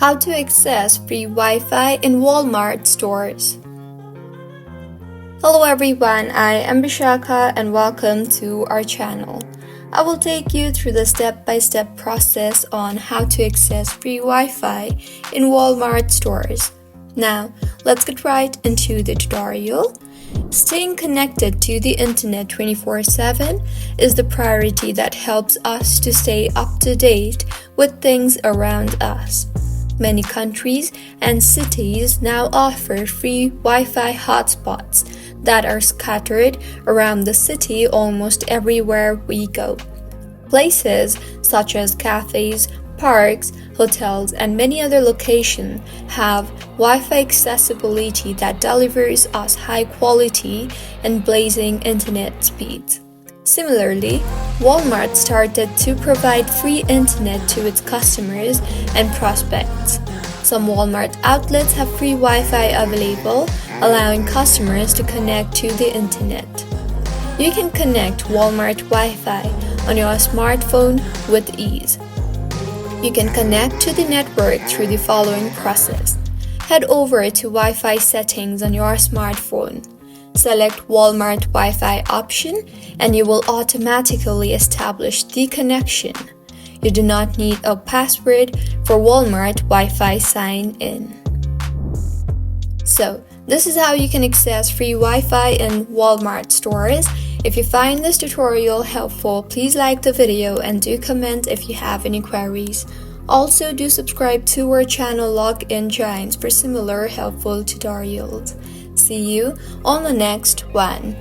How to access free Wi-Fi in Walmart stores. Hello everyone, I am Bishaka and welcome to our channel. I will take you through the step-by-step process on how to access free Wi-Fi in Walmart stores. Now, let's get right into the tutorial. Staying connected to the internet 24/7 is the priority that helps us to stay up to date with things around us. Many countries and cities now offer free Wi-Fi hotspots that are scattered around the city almost everywhere we go. Places such as cafes, parks, hotels, and many other locations have Wi-Fi accessibility that delivers us high quality and blazing internet speeds. Similarly, Walmart started to provide free internet to its customers and prospects. Some Walmart outlets have free Wi-Fi available, allowing customers to connect to the internet. You can connect Walmart Wi-Fi on your smartphone with ease. You can connect to the network through the following process. Head over to Wi-Fi settings on your smartphone. Select Walmart Wi-Fi option and you will automatically establish the connection. You do not need a password for Walmart Wi-Fi sign in. So, this is how you can access free Wi-Fi in Walmart stores. If you find this tutorial helpful, please like the video and do comment if you have any queries. Also, do subscribe to our channel Login Giants for similar helpful tutorials. See you on the next one.